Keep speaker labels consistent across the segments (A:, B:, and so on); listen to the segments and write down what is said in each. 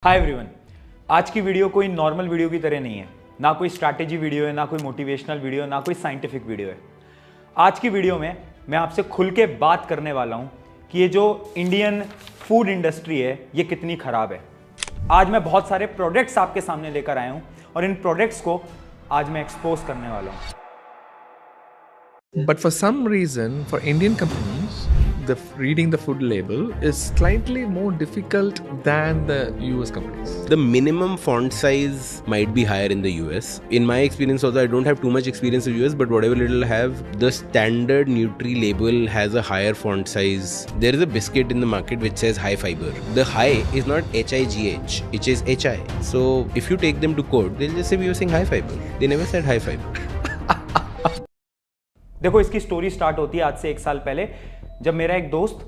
A: Hi everyone, आज की video कोई नॉर्मल वीडियो की तरह नहीं है। ना कोई स्ट्रैटेजी वीडियो है, ना कोई मोटिवेशनल वीडियो है, ना कोई साइंटिफिक वीडियो है। आज की वीडियो में मैं आपसे खुल के बात करने वाला हूं कि ये जो इंडियन फूड इंडस्ट्री है ये कितनी खराब है। आज मैं बहुत सारे प्रोडक्ट्स आपके सामने लेकर आया हूं और इन प्रोडक्ट्स को आज मैं एक्सपोज करने वाला हूं।
B: But for some reason, for Indian companies, reading the food label is slightly more difficult than the US companies.
C: The minimum font size might be higher in the US. In my experience also, I don't have too much experience in US, but whatever little I have, the standard Nutri label has a higher font size. There is a biscuit in the market which says high fiber. The high is not HIGH, it is HI. So if you take them to court, they'll just say we are saying high fiber. They never said high fiber.
A: देखो, इसकी story start होती है आज से 1 साल पहले, जब मेरा एक दोस्त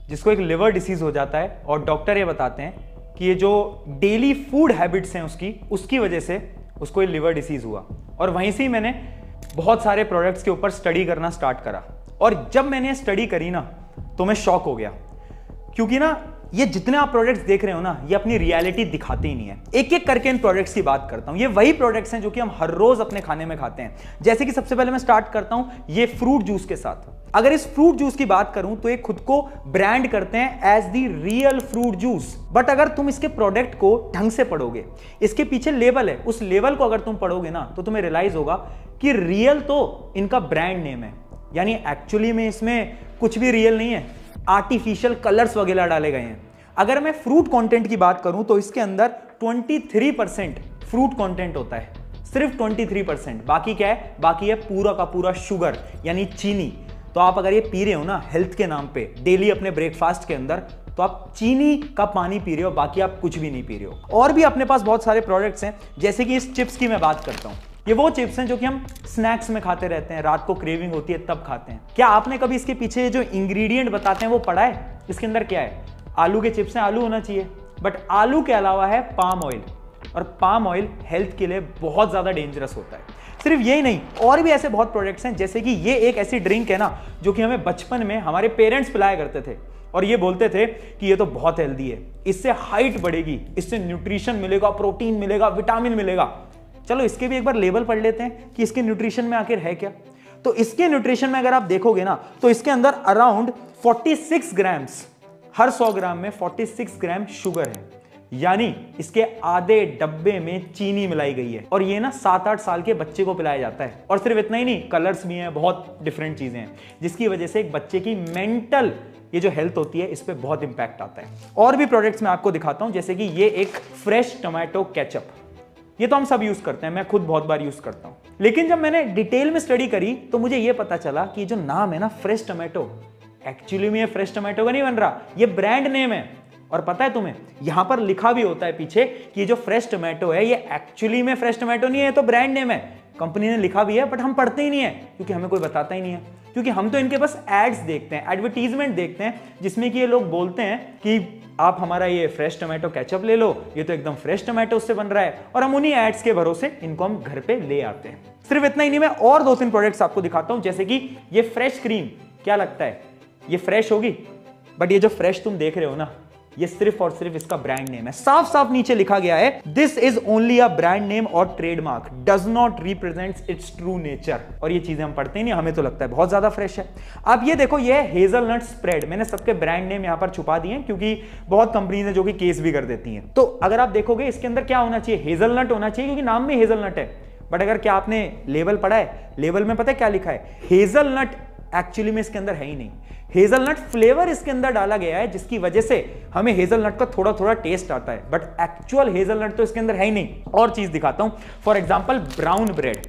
A: जिसको एक लिवर डिसीज हो जाता है और डॉक्टर ये बताते हैं कि ये जो डेली फूड हैबिट्स हैं उसकी वजह से उसको ये लिवर डिसीज हुआ। और वहीं से ही मैंने बहुत सारे प्रोडक्ट्स के ऊपर स्टडी करना स्टार्ट करा। और जब मैंने स्टडी करी ना तो मैं शॉक हो गया, क्योंकि ना ये जितने आप प्रोडक्ट्स देख रहे हो ना ये अपनी रियलिटी दिखाते ही नहीं है। एक एक करके इन प्रोडक्ट्स की बात करता हूं। ये वही प्रोडक्ट्स हैं जो कि हम हर रोज अपने खाने में खाते हैं। जैसे कि सबसे पहले मैं स्टार्ट करता हूं ये फ्रूट जूस के साथ। अगर इस फ्रूट जूस की बात करूं तो ये खुद को ब्रांड करते हैं as the real fruit juice. But अगर तुम इसके प्रोडक्ट को ढंग से पढ़ोगे, इसके पीछे लेबल है, उस लेवल को अगर तुम पढ़ोगे ना तो तुम्हें रियलाइज होगा कि रियल तो इनका ब्रांड नेम है, यानी एक्चुअली में इसमें कुछ भी रियल नहीं है, आर्टिफिशियल कलर्स वगैरह डाले गए हैं। अगर मैं फ्रूट कंटेंट की बात करूं तो इसके अंदर 23% फ्रूट कंटेंट होता है, सिर्फ 23%। बाकी क्या है? बाकी है पूरा का पूरा शुगर यानी चीनी। तो आप अगर ये पी रहे हो ना हेल्थ के नाम पे डेली अपने ब्रेकफास्ट के अंदर, तो आप चीनी का पानी पी रहे हो, बाकी आप कुछ भी नहीं पी रहे हो। और भी अपने पास बहुत सारे प्रोडक्ट्स हैं, जैसे कि इस चिप्स की मैं बात करता हूं। ये वो चिप्स हैं जो कि हम स्नैक्स में खाते रहते हैं, रात को क्रेविंग होती है तब खाते हैं। क्या आपने कभी इसके पीछे जो इंग्रेडिएंट बताते हैं वो पढ़ा है? इसके अंदर क्या है? आलू के चिप्स हैं, आलू होना चाहिए, बट आलू के अलावा है पाम ऑयल, और पाम ऑयल हेल्थ के लिए बहुत ज्यादा डेंजरस होता है। सिर्फ यही नहीं, और भी ऐसे बहुत प्रोडक्ट्स हैं, जैसे कि ये एक ऐसी ड्रिंक है ना जो कि हमें बचपन में हमारे पेरेंट्स पिलाया करते थे और ये बोलते थे कि ये तो बहुत हेल्दी है, इससे हाइट बढ़ेगी, इससे न्यूट्रिशन मिलेगा, प्रोटीन मिलेगा, विटामिन मिलेगा। चलो इसके भी एक बार लेबल पढ़ लेते हैं कि इसके न्यूट्रिशन में आखिर है क्या। तो इसके न्यूट्रिशन में अगर आप देखोगे ना तो इसके अंदर अराउंड 46 ग्राम्स, हर 100 ग्राम में 46 ग्राम शुगर है, यानी इसके आधे डब्बे में चीनी मिलाई गई है। और ये ना 7-8 साल के बच्चे को पिलाया जाता है। और सिर्फ इतना ही नहीं, कलर्स भी हैं, बहुत डिफरेंट चीजें हैं, जिसकी वजह से एक बच्चे की मेंटल ये जो हेल्थ होती है इस पे बहुत इंपैक्ट आता है। और भी प्रोडक्ट्स मैं आपको दिखाता हूं, जैसे कि ये एक फ्रेश टोमेटो केचप। ये तो हम सब यूज करते हैं, मैं खुद बहुत बार यूज करता हूं। लेकिन जब मैंने डिटेल में स्टडी करी तो मुझे ये पता चला कि जो नाम है ना फ्रेश टोमेटो, एक्चुअली में ये फ्रेश टोमेटो का नहीं बन रहा, ये ब्रांड नेम है। और पता है तुम्हें, यहां पर लिखा भी होता है पीछे कि ये जो फ्रेश टोमेटो है ये एक्चुअली में फ्रेश टोमेटो नहीं है, तो ब्रांड नेम है। कंपनी ने लिखा भी है बट हम पढ़ते ही नहीं है, क्योंकि हमें कोई बताता ही नहीं है। क्योंकि हम तो इनके बस एड्स देखते हैं, एडवर्टीजमेंट देखते हैं, जिसमें कि ये लोग बोलते हैं कि आप हमारा ये फ्रेश टोमेटो केचप ले लो, ये तो एकदम फ्रेश टोमेटो से बन रहा है। और हम उन्हीं एड्स के भरोसे इनको हम घर पे ले आते हैं। सिर्फ इतना ही नहीं, मैं और 2-3 प्रोडक्ट्स आपको दिखाता हूं, जैसे कि ये फ्रेश क्रीम। क्या लगता है ये फ्रेश होगी? बट ये जो फ्रेश तुम देख रहे हो ना, ये सिर्फ और सिर्फ इसका ब्रांड नेम है। साफ साफ नीचे लिखा गया है, this is only a brand name और trademark, does not represents its true nature. और ये चीजें हम पढ़ते ही नहीं, हमें तो लगता है बहुत ज्यादा फ्रेश है। अब ये देखो, ये है हेजलनट स्प्रेड। मैंने सबके ब्रांड नेम यहां पर छुपा दिए हैं, क्योंकि बहुत कंपनीज है जो कि केस भी कर देती हैं। तो अगर आप देखोगे इसके अंदर क्या होना चाहिए, हेजलनट होना चाहिए, क्योंकि नाम में हेजलनट है। बट अगर क्या आपने लेवल पढ़ा है, लेवल में पता है क्या लिखा है? हेजलनट एक्चुअली में इसके अंदर है ही नहीं। हेजलनट फ्लेवर इसके अंदर डाला गया है, जिसकी वजह से हमें हेजलनट का थोड़ा थोड़ा टेस्ट आता है, बट एक्चुअल हेजलनट तो इसके अंदर है ही नहीं। और चीज दिखाता हूं, फॉर एग्जांपल ब्राउन ब्रेड।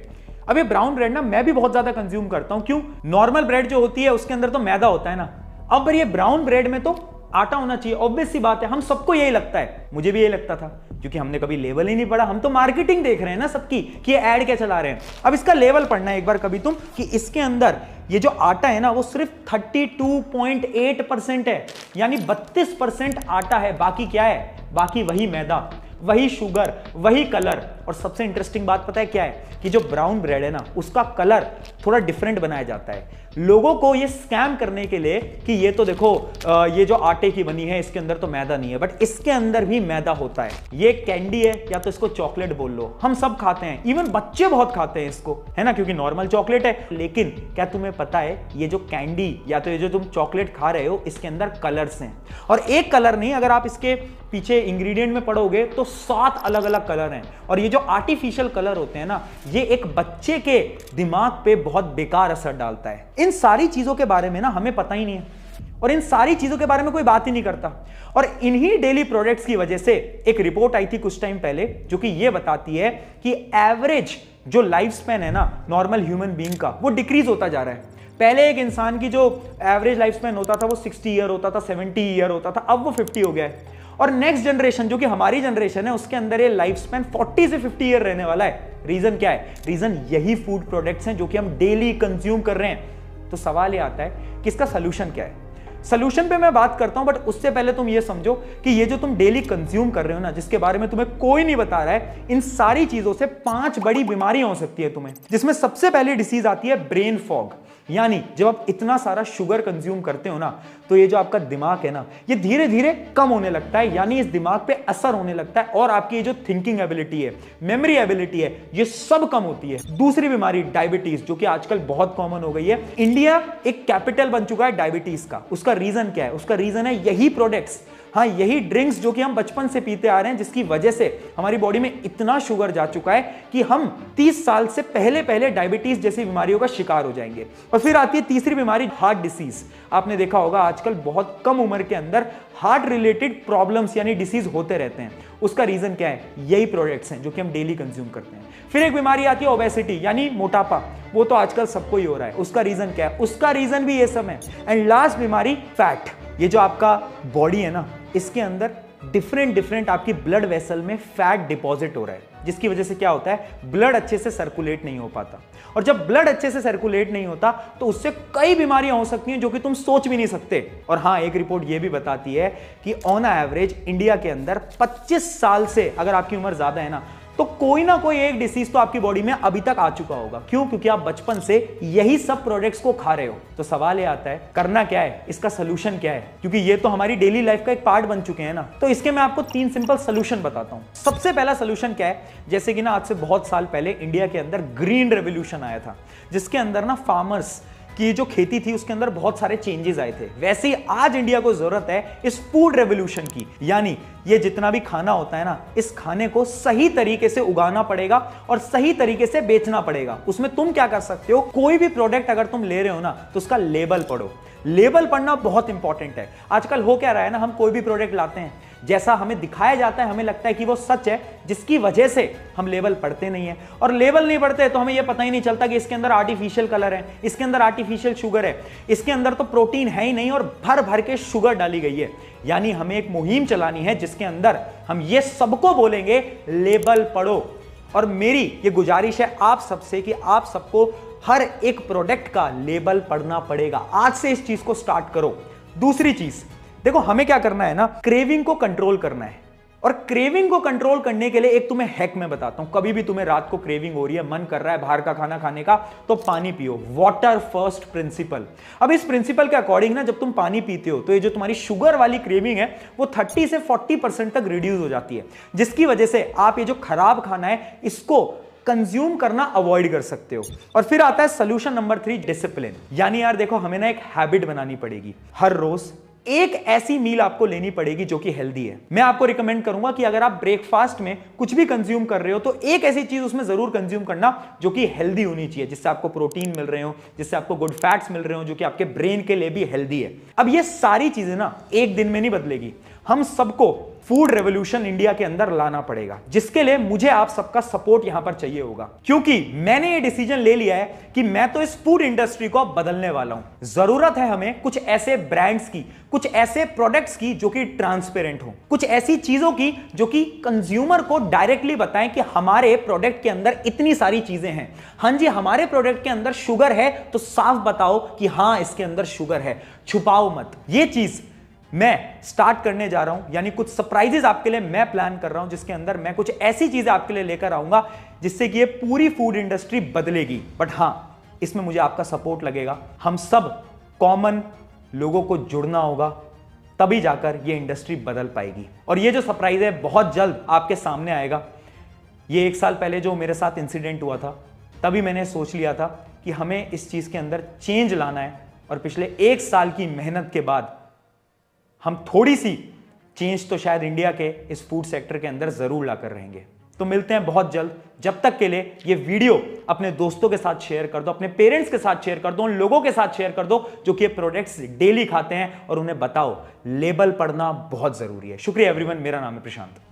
A: अब ये ब्राउन ब्रेड ना मैं भी बहुत ज्यादा कंज्यूम करता हूं। क्यों? नॉर्मल ब्रेड जो होती है उसके अंदर तो मैदा होता है ना, अब ये ब्राउन ब्रेड में तो आटा होना चाहिए। ऑब्वियस सी बात है, हम सबको यही लगता है, मुझे भी यही लगता था, क्योंकि हमने कभी लेवल ही नहीं पढ़ा। हम तो मार्केटिंग देख रहे हैं ना सबकी कि ये ऐड क्या चला रहे हैं। अब इसका लेवल पढ़ना है एक बार कभी तुम, कि इसके अंदर ये जो आटा है ना वो सिर्फ 32.8% है, यानी 32% आटा है, बाकी क्या है? बाकी वही मैदा, वही शुगर, वही कलर। और सबसे इंटरेस्टिंग बात पता है क्या है कि जो ब्राउन ब्रेड है ना, उसका कलर थोड़ा डिफरेंट बनाया जाता है लोगों को ये स्कैम करने के लिए कि ये तो देखो ये जो आटे की बनी है इसके अंदर तो मैदा नहीं है, बट इसके अंदर भी मैदा होता है। ये कैंडी है या तो इसको चॉकलेट बोल लो, हम सब खाते हैं, इवन बच्चे बहुत खाते हैं इसको, है ना, क्योंकि नॉर्मल चॉकलेट है। लेकिन क्या तुम्हें पता है ये जो कैंडी या तो ये जो तुम चॉकलेट खा रहे हो इसके अंदर कलर्स हैं, और एक कलर नहीं, अगर आप इसके पीछे इंग्रेडिएंट में पढ़ोगे तो 7 अलग अलग कलर हैं। और ये जो आर्टिफिशियल कलर होते हैं ना, ये एक बच्चे के दिमाग पे बहुत बेकार असर डालता है। इन सारी चीजों के बारे में ना हमें पता ही नहीं है, और इन सारी चीजों के बारे में कोई बात ही नहीं करता। और इन्हीं डेली प्रोडक्ट्स की वजह से एक रिपोर्ट आई थी कुछ टाइम पहले जो कि ये बताती है कि एवरेज जो लाइफ स्पैन है ना नॉर्मल ह्यूमन बीइंग का, वो डिक्रीज होता जा रहा है। पहले एक इंसान की जो एवरेज लाइफ स्पैन होता था वो 60 ईयर होता था, 70 ईयर होता था, अब वो 50 हो गया है। और नेक्स्ट जनरेशन जो कि हमारी जनरेशन है, उसके अंदर ये लाइफ स्पैन 40 से 50 ईयर रहने वाला है। रीजन क्या है? रीजन यही फूड प्रोडक्ट्स हैं जो कि हम डेली कंज्यूम कर रहे हैं। तो सवाल ये आता है कि इसका सोल्यूशन क्या है? सोल्यूशन पे मैं बात करता हूं, बट उससे पहले तुम ये समझो कि ये जो तुम डेली कंज्यूम कर रहे हो ना, जिसके बारे में तुम्हें कोई नहीं बता रहा है, इन सारी चीजों से 5 बड़ी बीमारियां हो सकती है तुम्हें, जिसमें सबसे पहली डिसीज आती है ब्रेन फॉग। यानी जब आप इतना सारा शुगर कंज्यूम करते हो ना, तो ये जो आपका दिमाग है ना, ये धीरे धीरे कम होने लगता है, यानी इस दिमाग पे असर होने लगता है, और आपकी ये जो थिंकिंग एबिलिटी है, मेमोरी एबिलिटी है, ये सब कम होती है। दूसरी बीमारी डायबिटीज, जो कि आजकल बहुत कॉमन हो गई है। इंडिया एक कैपिटल बन चुका है डायबिटीज का। उसका रीजन क्या है? उसका रीजन है यही प्रोडक्ट्स, हाँ यही ड्रिंक्स जो कि हम बचपन से पीते आ रहे हैं, जिसकी वजह से हमारी बॉडी में इतना शुगर जा चुका है कि हम 30 साल से पहले डायबिटीज जैसी बीमारियों का शिकार हो जाएंगे। और फिर आती है तीसरी बीमारी, हार्ट डिसीज। आपने देखा होगा आजकल बहुत कम उम्र के अंदर हार्ट रिलेटेड प्रॉब्लम्स यानी डिसीज होते रहते हैं। उसका रीजन क्या है? यही प्रोडक्ट्स हैं जो कि हम डेली कंज्यूम करते हैं। फिर एक बीमारी आती है ओबेसिटी यानी मोटापा, वो तो आजकल सबको ही हो रहा है। उसका रीजन क्या है? उसका रीजन भी ये सब है। एंड लास्ट बीमारी फैट। ये जो आपका बॉडी है ना, इसके अंदर डिफरेंट आपकी ब्लड वेसल में फैट डिपॉजिट हो रहा है, जिसकी वजह से क्या होता है? ब्लड अच्छे से सर्कुलेट नहीं हो पाता, और जब ब्लड अच्छे से सर्कुलेट नहीं होता तो उससे कई बीमारियां हो सकती हैं जो कि तुम सोच भी नहीं सकते। और हाँ, एक रिपोर्ट ये भी बताती है कि ऑन एवरेज इंडिया के अंदर 25 साल से अगर आपकी उम्र ज्यादा है ना, तो कोई ना कोई एक डिसीज तो आपकी बॉडी में अभी तक आ चुका होगा। क्यों? क्योंकि आप बचपन से यही सब प्रोडक्ट्स को खा रहे हो। तो सवाल ये आता है, करना क्या है? इसका सोल्यूशन क्या है? क्योंकि ये तो हमारी डेली लाइफ का एक पार्ट बन चुके हैं ना। तो इसके मैं आपको 3 सिंपल सोल्यूशन बताता हूं। सबसे पहला सोल्यूशन क्या है? जैसे कि ना आज से बहुत साल पहले इंडिया के अंदर ग्रीन रेवोल्यूशन आया था, जिसके अंदर ना फार्मर्स की जो खेती थी उसके अंदर बहुत सारे चेंजेस आए थे। वैसे ही आज इंडिया को जरूरत है इस फूड रेवोल्यूशन की, यानी ये जितना भी खाना होता है ना, इस खाने को सही तरीके से उगाना पड़ेगा और सही तरीके से बेचना पड़ेगा। उसमें तुम क्या कर सकते हो? कोई भी प्रोडक्ट अगर तुम ले रहे हो ना, तो उसका लेबल पढ़ो। लेबल पढ़ना बहुत इंपॉर्टेंट है। आजकल हो क्या रहा है ना, हम कोई भी प्रोडक्ट लाते हैं, जैसा हमें दिखाया जाता है हमें लगता है कि वो सच है, जिसकी वजह से हम लेबल पढ़ते नहीं है। और लेबल नहीं पढ़ते तो हमें यह पता ही नहीं चलता कि इसके अंदर आर्टिफिशियल कलर है, इसके अंदर आर्टिफिशियल शुगर है, इसके अंदर तो प्रोटीन है ही नहीं और भर भर के शुगर डाली गई है। यानी हमें एक मुहिम चलानी है जिसके अंदर हम ये सबको बोलेंगे, लेबल पढ़ो। और मेरी ये गुजारिश है आप सबसे कि आप सबको हर एक प्रोडक्ट का लेबल पढ़ना पड़ेगा। आज से इस चीज को स्टार्ट करो। दूसरी चीज देखो, हमें क्या करना है ना, क्रेविंग को कंट्रोल करना है। और क्रेविंग को कंट्रोल करने के लिए एक तुम्हें हैक मैं बताता हूं। कभी भी तुम्हें रात को क्रेविंग हो रही है, मन कर रहा है बाहर का खाना खाने का, तो पानी पियो। Water first principle. अब इस प्रिंसिपल के अकॉर्डिंग ना, जब तुम पानी पीते हो तो ये जो तुम्हारी शुगर वाली क्रेविंग है वो 30 से 40% तक रिड्यूस हो जाती है, जिसकी वजह से आप ये जो खराब खाना है इसको कंज्यूम करना अवॉइड कर सकते हो। और फिर आता है सोल्यूशन नंबर 3, डिसिप्लिन। यानी यार देखो, हमें ना एक हैबिट बनानी पड़ेगी। हर रोज एक ऐसी मील आपको लेनी पड़ेगी जो कि हेल्दी है। मैं आपको रिकमेंड करूंगा कि अगर आप ब्रेकफास्ट में कुछ भी कंज्यूम कर रहे हो तो एक ऐसी चीज उसमें जरूर कंज्यूम करना जो कि हेल्दी होनी चाहिए, जिससे आपको प्रोटीन मिल रहे हो, जिससे आपको गुड फैट्स मिल रहे हो, जो कि आपके ब्रेन के लिए भी हेल्दी है। अब ये सारी चीजें ना एक दिन में नहीं बदलेगी, हम सबको फूड रेवोल्यूशन इंडिया के अंदर लाना पड़ेगा, जिसके लिए मुझे आप सबका सपोर्ट यहां पर चाहिए होगा। क्योंकि मैंने ये डिसीजन ले लिया है कि मैं तो इस फूड इंडस्ट्री को बदलने वाला हूं। जरूरत है हमें कुछ ऐसे ब्रांड्स की, कुछ ऐसे प्रोडक्ट्स की जो कि ट्रांसपेरेंट हो, कुछ ऐसी चीजों की जो कि कंज्यूमर को डायरेक्टली बताएं कि हमारे प्रोडक्ट के अंदर इतनी सारी चीजें हैं। हां जी, हमारे प्रोडक्ट के अंदर शुगर है तो साफ बताओ कि हां इसके अंदर शुगर है, छुपाओ मत। ये चीज मैं स्टार्ट करने जा रहा हूं, यानी कुछ सरप्राइजेस आपके लिए मैं प्लान कर रहा हूं, जिसके अंदर मैं कुछ ऐसी चीजें आपके लिए लेकर आऊंगा जिससे कि ये पूरी फूड इंडस्ट्री बदलेगी। बट हां, इसमें मुझे आपका सपोर्ट लगेगा। हम सब कॉमन लोगों को जुड़ना होगा, तभी जाकर ये इंडस्ट्री बदल पाएगी। और ये जो सरप्राइज है बहुत जल्द आपके सामने आएगा। ये 1 साल पहले जो मेरे साथ इंसिडेंट हुआ था, तभी मैंने सोच लिया था कि हमें इस चीज के अंदर चेंज लाना है। और पिछले 1 साल की मेहनत के बाद हम थोड़ी सी चेंज तो शायद इंडिया के इस फूड सेक्टर के अंदर जरूर लाकर रहेंगे। तो मिलते हैं बहुत जल्द। जब तक के लिए ये वीडियो अपने दोस्तों के साथ शेयर कर दो, अपने पेरेंट्स के साथ शेयर कर दो, उन लोगों के साथ शेयर कर दो जो कि ये प्रोडक्ट्स डेली खाते हैं, और उन्हें बताओ लेबल पढ़ना बहुत जरूरी है। शुक्रिया एवरीवन, मेरा नाम है प्रशांत।